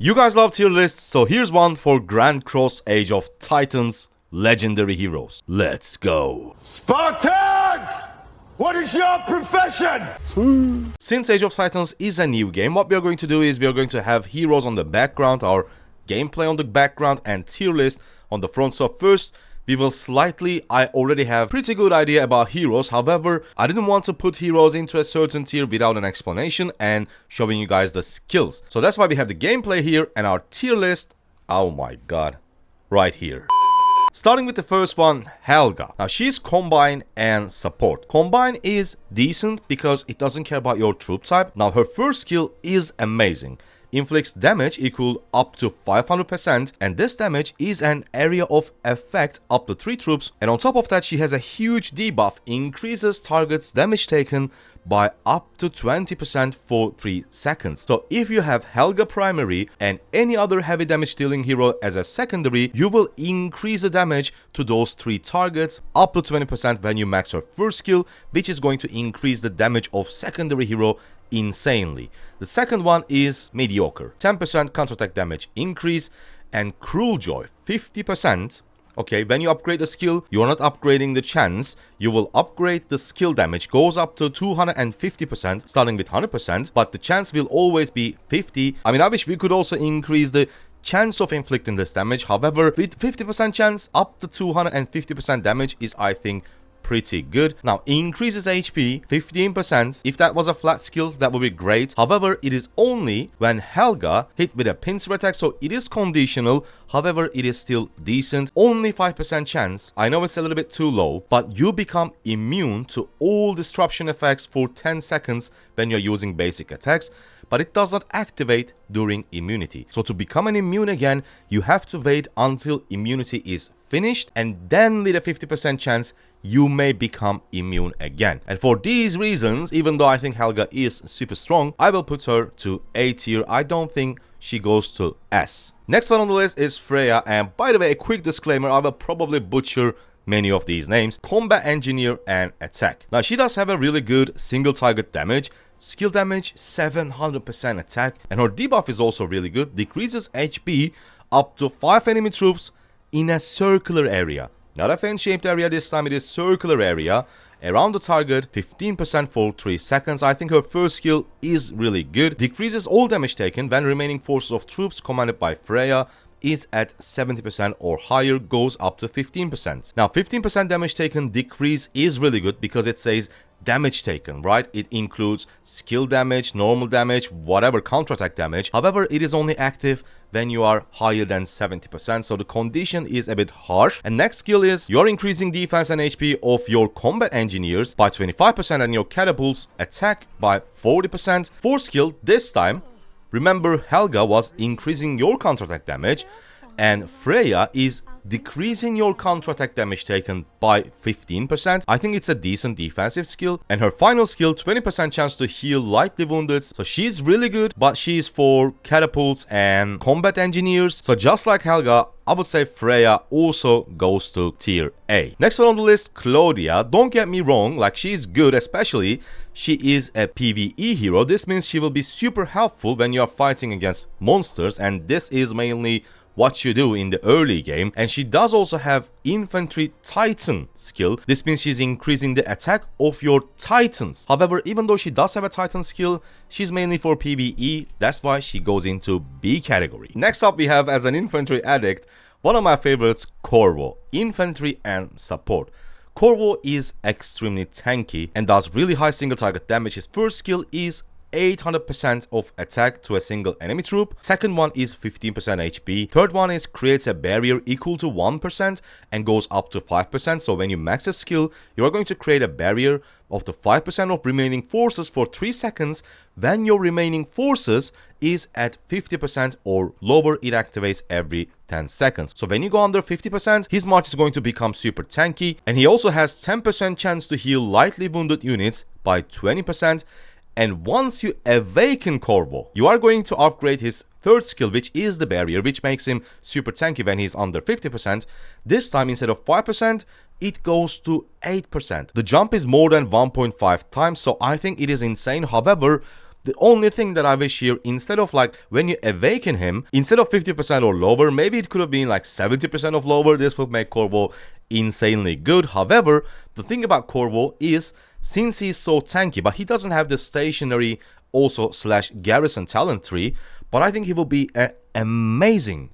You guys love tier lists, so here's one for Grand Cross Age of Titans Legendary Heroes. Let's go. Spartans! What is your profession? Since Age of Titans is a new game, what we are going to do is we are going to have heroes on the background, our gameplay on the background, and tier list on the front. So first, we will I already have pretty good idea about heroes. However, I didn't want to put heroes into a certain tier without an explanation and showing you guys the skills. So that's why we have the gameplay here and our tier list, oh my god, right here. Starting with the first one, Helga. Now she's Combine and Support. Combine is decent because it doesn't care about your troop type. Now her first skill is amazing. Inflicts damage equal up to 500%, and this damage is an area of effect up to 3 troops, and on top of that she has a huge debuff, increases target's damage taken by up to 20% for 3 seconds. So if you have Helga primary and any other heavy damage dealing hero as a secondary, you will increase the damage to those 3 targets up to 20% when you max her first skill, which is going to increase the damage of secondary hero insanely. The second one is Mediocre. 10% counterattack damage increase, and Cruel Joy 50%. Okay, when you upgrade a skill, you are not upgrading the chance. You will upgrade the skill damage, goes up to 250%, starting with 100%, but the chance will always be 50. I mean, I wish we could also increase the chance of inflicting this damage. However, with 50% chance, up to 250% damage is, I think, pretty good. Now, increases HP 15%. If that was a flat skill, that would be great. However, it is only when Helga hit with a pincer attack, so it is conditional. However, it is still decent. Only 5% chance. I know it's a little bit too low, but you become immune to all disruption effects for 10 seconds when you're using basic attacks, but it does not activate during immunity. So to become an immune again, you have to wait until immunity is finished, and then with a 50% chance you may become immune again. And for these reasons, even though I think Helga is super strong, I will put her to A tier. I don't think she goes to S. Next one on the list is Freya, and by the way, a quick disclaimer, I will probably butcher many of these names. Combat Engineer and Attack. Now she does have a really good single target damage, skill damage 700% attack, and her debuff is also really good. Decreases HP up to 5 enemy troops in a circular area. Not a fan-shaped area this time, it is circular area around the target, 15% for 3 seconds. I think her first skill is really good. Decreases all damage taken when remaining forces of troops commanded by Freya is at 70% or higher, goes up to 15%. Now 15% damage taken decrease is really good because it says damage taken, right? It includes skill damage, normal damage, whatever counterattack damage. However, it is only active when you are higher than 70%, so the condition is a bit harsh. And next skill is you're increasing defense and HP of your combat engineers by 25% and your catapults attack by 40%. Fourth skill this time, remember Helga was increasing your counterattack damage, and Freya is decreasing your counterattack damage taken by 15%. I think it's a decent defensive skill. And her final skill, 20% chance to heal lightly wounded. So she's really good, but she's for catapults and combat engineers. So just like Helga, I would say Freya also goes to tier A. Next one on the list, Claudia. Don't get me wrong, like she's good, especially she is a PvE hero. This means she will be super helpful when you are fighting against monsters, and this is mainly what you do in the early game. And she does also have Infantry Titan skill. This means she's increasing the attack of your titans. However, even though she does have a Titan skill, she's mainly for PvE. That's why she goes into B category. Next up, we have as an infantry addict, one of my favorites, Corvo. Infantry and Support. Corvo is extremely tanky and does really high single target damage. His first skill is 800% of attack to a single enemy troop. Second one is 15% HP. Third one is creates a barrier equal to 1% and goes up to 5%. So when you max a skill, you are going to create a barrier of the 5% of remaining forces for 3 seconds. When your remaining forces is at 50% or lower, it activates every 10 seconds. So when you go under 50%, his march is going to become super tanky, and he also has 10% chance to heal lightly wounded units by 20%. And once you awaken Corvo, you are going to upgrade his third skill, which is the barrier, which makes him super tanky when he's under 50%. This time, instead of 5%, it goes to 8%. The jump is more than 1.5 times, so I think it is insane. However, The only thing that I wish here, instead of like when you awaken him, instead of 50% or lower, maybe it could have been like 70% of lower. This would make Corvo insanely good. However, the thing about Corvo is, since he's so tanky, but he doesn't have the stationary also slash garrison talent tree, but I think he will be an amazing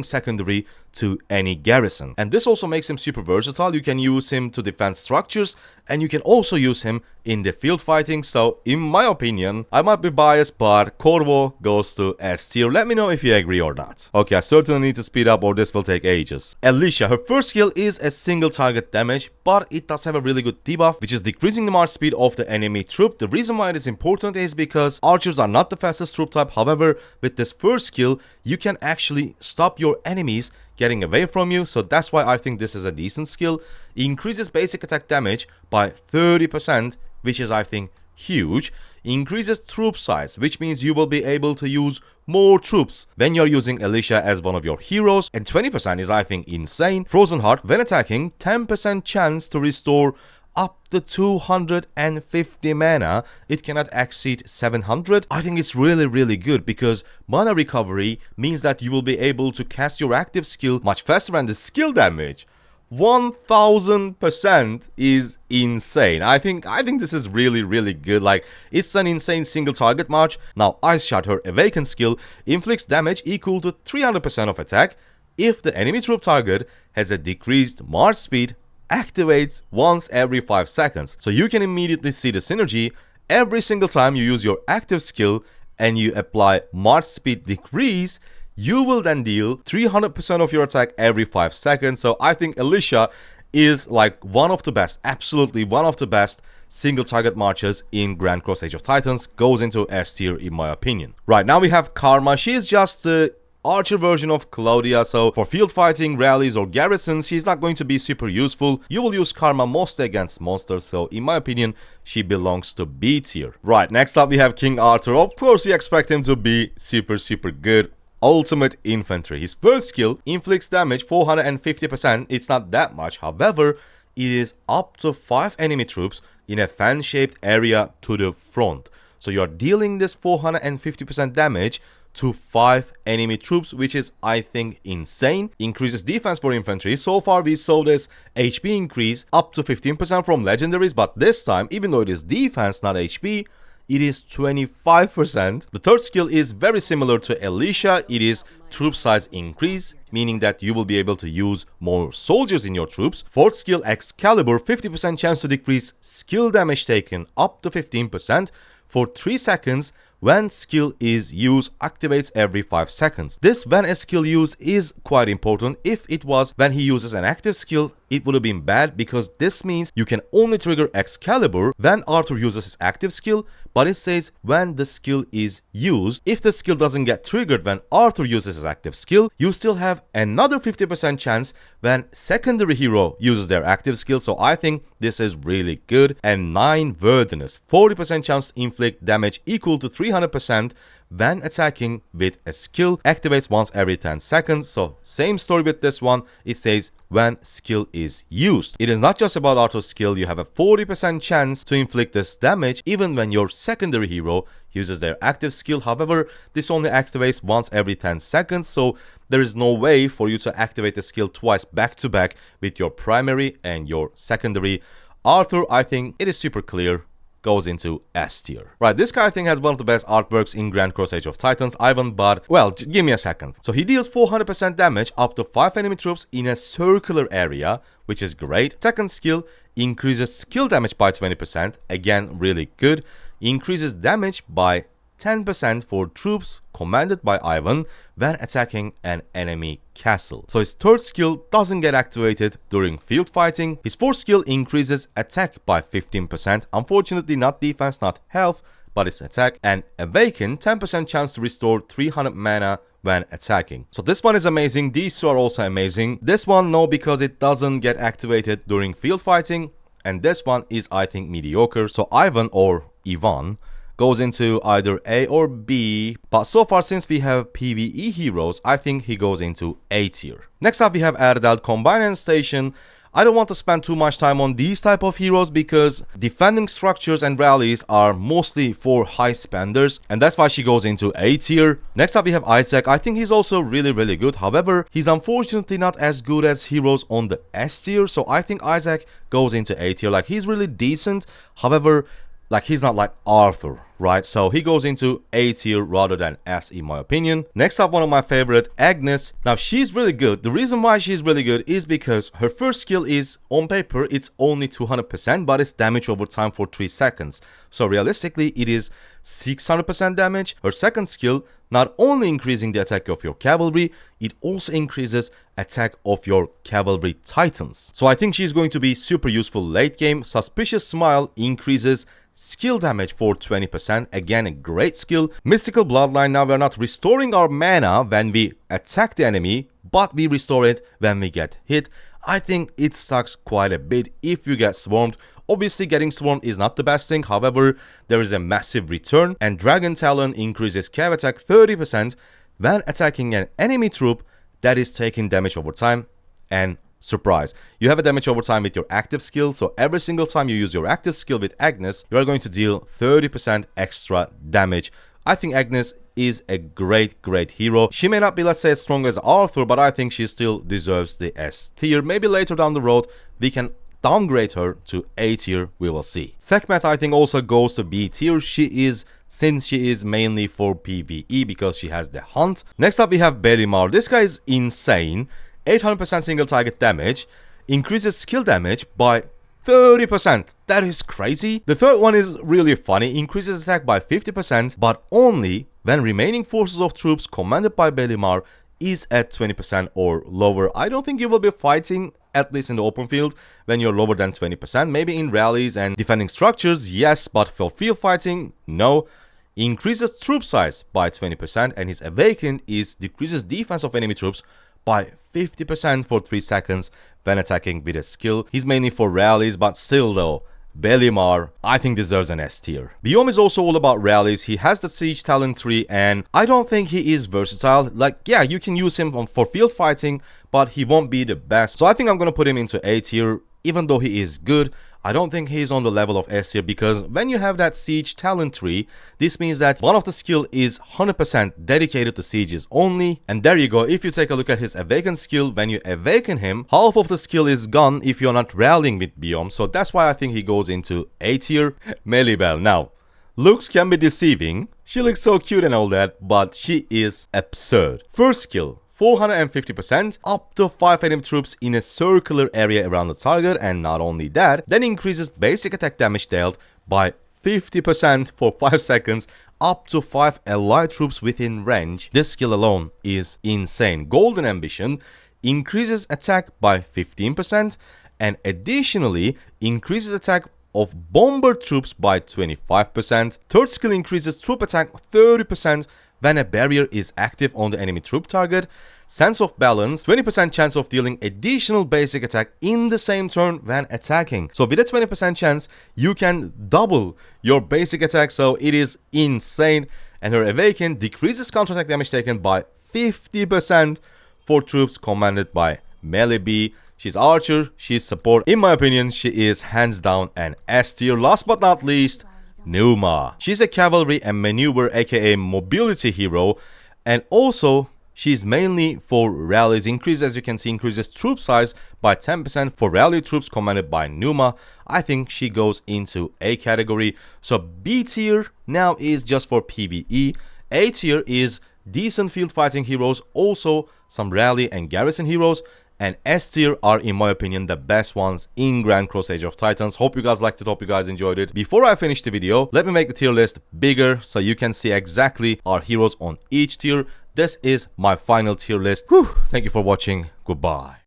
secondary to any garrison. And this also makes him super versatile. You can use him to defend structures, and you can also use him in the field fighting. So in my opinion, I might be biased, but Corvo goes to S tier. Let me know if you agree or not. Okay, I certainly need to speed up or this will take ages. Alicia, her first skill is a single target damage, but it does have a really good debuff, which is decreasing the march speed of the enemy troop. The reason why it is important is because archers are not the fastest troop type. However, with this first skill, you can actually stop your enemies getting away from you, so that's why I think this is a decent skill. It increases basic attack damage by 30%, which is I think huge. Increases troop size, which means you will be able to use more troops when you're using Alicia as one of your heroes, and 20% is I think insane. Frozen Heart, when attacking, 10% chance to restore up to 250 mana. It cannot exceed 700. I think it's really good because mana recovery means that you will be able to cast your active skill much faster, and the skill damage 1000% is insane. I think this is really good. Like, it's an insane single target march. Now Ice Shot, her awakened skill, inflicts damage equal to 300% of attack if the enemy troop target has a decreased march speed, activates once every 5 seconds. So you can immediately see the synergy. Every single time you use your active skill and you apply march speed decrease, you will then deal 300% of your attack every 5 seconds. So I think Alicia is like one of the best, absolutely one of the best single target marches in Grand Cross Age of Titans. Goes into S tier in my opinion. Right, now we have Karma. She is just the archer version of Claudia, so for field fighting, rallies or garrisons, she's not going to be super useful. You will use Karma mostly against monsters, so in my opinion, she belongs to B tier. Right, next up we have King Arthur. Of course you expect him to be super good. Ultimate Infantry. His first skill inflicts damage 450%. It's not that much, however, it is up to 5 enemy troops in a fan-shaped area to the front. So you're dealing this 450% damage to 5 enemy troops, which is I think insane. Increases defense for infantry. So far we saw this HP increase up to 15% from legendaries, but this time, even though it is defense not HP, it is 25%. The third skill is very similar to Alicia. It is troop size increase, meaning that you will be able to use more soldiers in your troops. Fourth skill, Excalibur, 50% chance to decrease skill damage taken up to 15% for 3 seconds. When skill is used, activates every 5 seconds. This when a skill use is quite important. If it was when he uses an active skill, it would have been bad, because this means you can only trigger Excalibur when Arthur uses his active skill, but it says when the skill is used. If the skill doesn't get triggered when Arthur uses his active skill, you still have another 50% chance when secondary hero uses their active skill. So I think this is really good. And 9 Worthiness, 40% chance to inflict damage equal to 300% when attacking with a skill, activates once every 10 seconds. So same story with this one. It says when skill is used. It is not just about auto skill. You have a 40% chance to inflict this damage even when your secondary hero uses their active skill. However, this only activates once every 10 seconds, so there is no way for you to activate the skill twice back to back with your primary and your secondary. Arthur, I think it is super clear, goes into S tier. Right, this guy I think has one of the best artworks in Grand Cross Age of Titans, Ivan, but well, give me a second. So he deals 400% damage up to 5 enemy troops in a circular area, which is great. Second skill increases skill damage by 20%, again really good. Increases damage by 10% for troops commanded by Ivan when attacking an enemy castle. So his third skill doesn't get activated during field fighting. His fourth skill increases attack by 15%. Unfortunately not defense, not health, but it's attack. And Awaken, 10% chance to restore 300 mana when attacking. So this one is amazing. These two are also amazing. This one, no, because it doesn't get activated during field fighting. And this one is, I think, mediocre. So Ivan or Ivan goes into either A or B, but so far since we have PvE heroes, I think he goes into A tier. Next up we have Erdal, Combine and Station. I don't want to spend too much time on these type of heroes because defending structures and rallies are mostly for high spenders, and that's why she goes into A tier. Next up we have Isaac. I think he's also really good. However, he's unfortunately not as good as heroes on the S tier, so I think Isaac goes into A tier. Like, he's really decent. However, like, he's not like Arthur, right? So he goes into A tier rather than S, in my opinion. Next up, one of my favorite, Agnes. Now, she's really good. The reason why she's really good is because her first skill is, on paper, it's only 200%, but it's damage over time for 3 seconds. So realistically, it is 600% damage. Her second skill, not only increasing the attack of your cavalry, it also increases attack of your cavalry titans. So I think she's going to be super useful late game. Suspicious Smile increases skill damage for 20%, again a great skill. Mystical Bloodline, now we're not restoring our mana when we attack the enemy, but we restore it when we get hit. I think it sucks quite a bit if you get swarmed. Obviously, getting swarmed is not the best thing, however, there is a massive return. And Dragon Talon increases cav attack 30% when attacking an enemy troop that is taking damage over time. And surprise, you have a damage over time with your active skill, so every single time you use your active skill with Agnes, you are going to deal 30% extra damage. I think Agnes is a great hero. She may not be, let's say, as strong as Arthur, but I think she still deserves the S tier. Maybe later down the road we can downgrade her to A tier, we will see. Sekhmet, I think, also goes to B tier. Since she is mainly for PvE because she has the hunt. Next up we have Barrymore. This guy is insane. 800% single target damage, increases skill damage by 30%. That is crazy. The third one is really funny. Increases attack by 50%, but only when remaining forces of troops commanded by Barrymore is at 20% or lower. I don't think you will be fighting, at least in the open field, when you're lower than 20%. Maybe in rallies and defending structures, yes, but for field fighting, no. Increases troop size by 20%, and his Awakened is decreases defense of enemy troops by 50% for 3 seconds when attacking with a skill. He's mainly for rallies, but still though, Barrymore, I think, deserves an S tier. Biome is also all about rallies. He has the siege talent tree, and I don't think he is versatile. Like, yeah, you can use him for field fighting, but he won't be the best. So I think I'm gonna put him into A tier. Even though he is good, I don't think he's on the level of S tier, because when you have that siege talent tree, this means that one of the skill is 100% dedicated to sieges only. And there you go. If you take a look at his Awaken skill, when you awaken him, half of the skill is gone if you're not rallying with Biome. So that's why I think he goes into A tier. Melibel. Now, looks can be deceiving. She looks so cute and all that, but she is absurd. First skill, 450%, up to 5 enemy troops in a circular area around the target, and not only that, then increases basic attack damage dealt by 50% for 5 seconds, up to 5 allied troops within range. This skill alone is insane. Golden Ambition increases attack by 15%, and additionally increases attack of bomber troops by 25%. Third skill increases troop attack 30% when a barrier is active on the enemy troop target. Sense of Balance, 20% chance of dealing additional basic attack in the same turn when attacking. So with a 20% chance, you can double your basic attack, so it is insane. And her Awaken decreases counterattack damage taken by 50% for troops commanded by melee B. She's archer, she's support. In my opinion, she is hands down an S tier. Last but not least, Numa. She's a cavalry and maneuver, aka mobility hero, and also she's mainly for rallies. As you can see, increases troop size by 10% for rally troops commanded by Numa. I think she goes into A category. So B tier now is just for PvE. A tier is decent field fighting heroes, also some rally and garrison heroes. And S tier are, in my opinion, the best ones in Grand Cross Age of Titans. Hope you guys liked it, hope you guys enjoyed it. Before I finish the video, let me make the tier list bigger so you can see exactly our heroes on each tier. This is my final tier list. Whew. Thank you for watching. Goodbye.